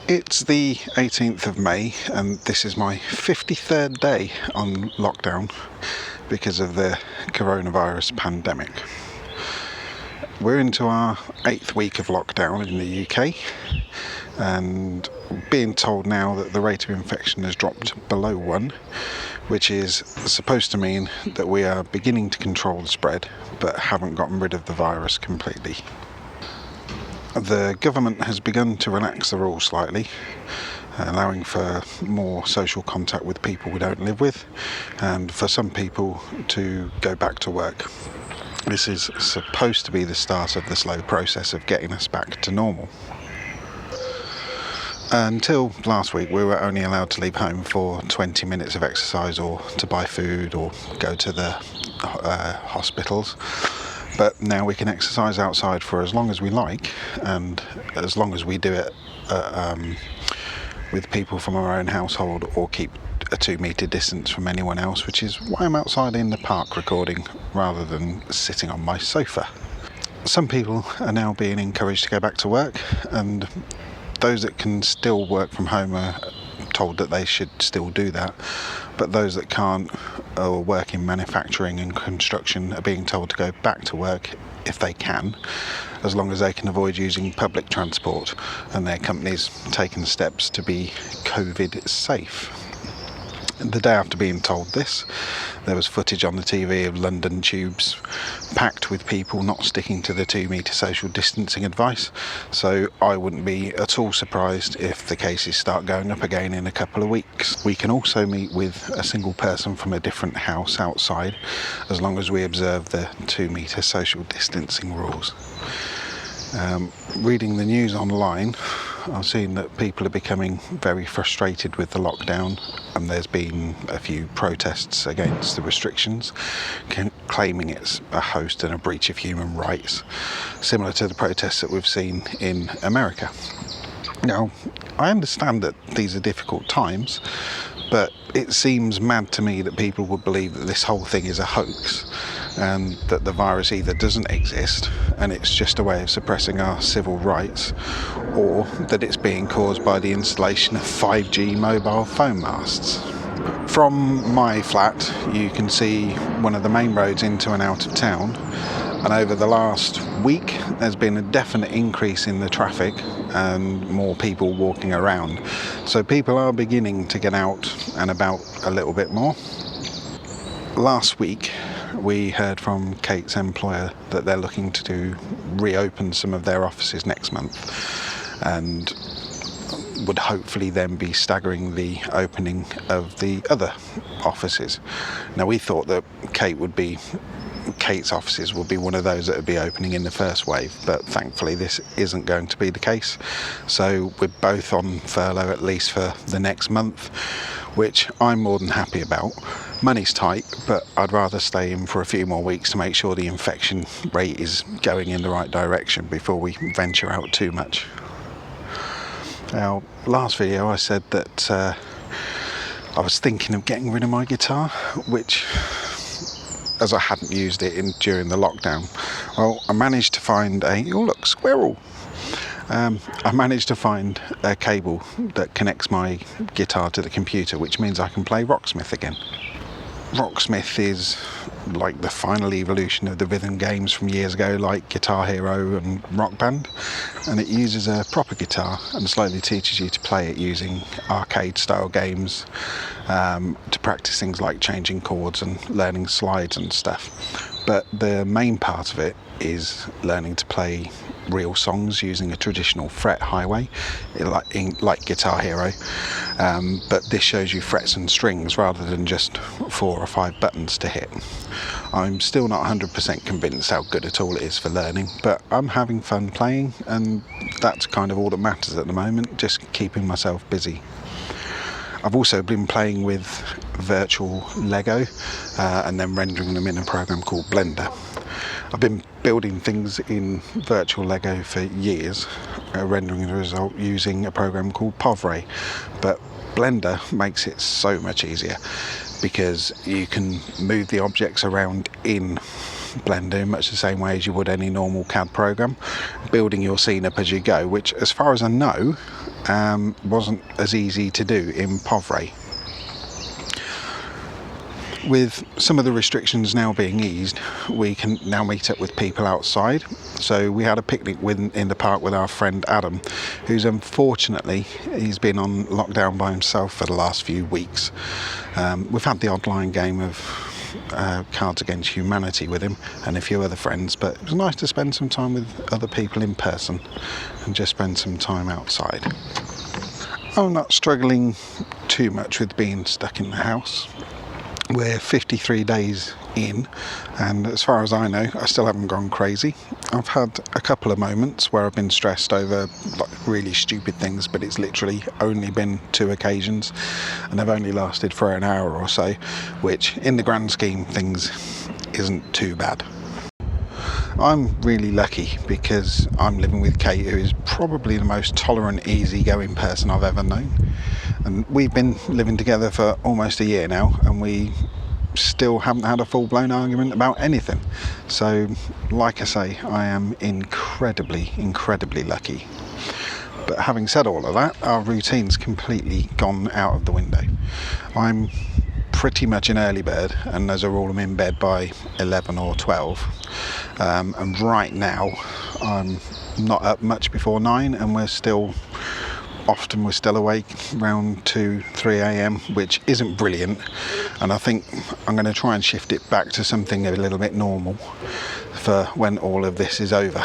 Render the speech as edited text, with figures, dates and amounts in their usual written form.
It's the 18th of May and this is my 53rd day on lockdown because of the coronavirus pandemic. We're into our 8th week of lockdown in the UK and being told now that the rate of infection has dropped below 1, which is supposed to mean that we are beginning to control the spread but haven't gotten rid of the virus completely. The government has begun to relax the rules slightly, allowing for more social contact with people we don't live with, and for some people to go back to work. This is supposed to be the start of the slow process of getting us back to normal. Until last week, we were only allowed to leave home for 20 minutes of exercise or to buy food or go to the hospitals. But now we can exercise outside for as long as we like, and as long as we do it with people from our own household or keep a 2-metre distance from anyone else, which is why I'm outside in the park recording rather than sitting on my sofa. Some people are now being encouraged to go back to work, and those that can still work from home are told that they should still do that, but those that can't or work in manufacturing and construction are being told to go back to work if they can, as long as they can avoid using public transport, and their company's taken steps to be COVID safe. The day after being told this, there was footage on the TV of London tubes packed with people not sticking to the 2-metre social distancing advice, so I wouldn't be at all surprised if the cases start going up again in a couple of weeks. We can also meet with a single person from a different house outside, as long as we observe the 2-metre social distancing rules. Reading the news online, I've seen that people are becoming very frustrated with the lockdown, and there's been a few protests against the restrictions, claiming it's a host and a breach of human rights, similar to the protests that we've seen in America. Now, I understand that these are difficult times, but it seems mad to me that people would believe that this whole thing is a hoax, and that the virus either doesn't exist and it's just a way of suppressing our civil rights, or that it's being caused by the installation of 5G mobile phone masts. From my flat, you can see one of the main roads into and out of town, and over the last week there's been a definite increase in the traffic and more people walking around. So people are beginning to get out and about a little bit more. Last week we heard from Kate's employer that they're looking to reopen some of their offices next month, and would hopefully then be staggering the opening of the other offices. Now, we thought that Kate's offices would be one of those that would be opening in the first wave, but thankfully this isn't going to be the case. So we're both on furlough at least for the next month, which I'm more than happy about. Money's tight, but I'd rather stay in for a few more weeks to make sure the infection rate is going in the right direction before we venture out too much. Now, last video I said that I was thinking of getting rid of my guitar, which, as I hadn't used it during the lockdown, well, I managed to find squirrel! I managed to find a cable that connects my guitar to the computer, which means I can play Rocksmith again. Rocksmith is like the final evolution of the rhythm games from years ago, like Guitar Hero and Rock Band, and it uses a proper guitar and slowly teaches you to play it using arcade style games to practice things like changing chords and learning slides and stuff. But the main part of it is learning to play real songs using a traditional fret highway, like Guitar Hero, but this shows you frets and strings rather than just 4 or 5 buttons to hit. I'm still not 100% convinced how good at all it is for learning, but I'm having fun playing, and that's kind of all that matters at the moment, just keeping myself busy. I've also been playing with virtual Lego and then rendering them in a program called Blender. I've been building things in virtual Lego for years, rendering the result using a program called Povray, but Blender makes it so much easier because you can move the objects around in Blender in much the same way as you would any normal CAD program, building your scene up as you go, which, as far as I know, wasn't as easy to do in Povray. With some of the restrictions now being eased, we can now meet up with people outside. So we had a picnic in the park with our friend Adam, who's unfortunately, he's been on lockdown by himself for the last few weeks. We've had the online game of Cards Against Humanity with him and a few other friends, but it was nice to spend some time with other people in person and just spend some time outside. I'm not struggling too much with being stuck in the house. We're 53 days in, and as far as I know, I still haven't gone crazy. I've had a couple of moments where I've been stressed over really stupid things, but it's literally only been 2 occasions, and they've only lasted for an hour or so, which in the grand scheme of things isn't too bad. I'm really lucky because I'm living with Kate, who is probably the most tolerant, easygoing person I've ever known. And we've been living together for almost a year now, and we still haven't had a full-blown argument about anything. So, like I say, I am incredibly lucky. But having said all of that, our routine's completely gone out of the window. I'm pretty much an early bird, and as a rule I'm in bed by 11 or 12. And right now I'm not up much before 9, and we're still awake around 2-3 a.m, which isn't brilliant, and I think I'm going to try and shift it back to something a little bit normal for when all of this is over.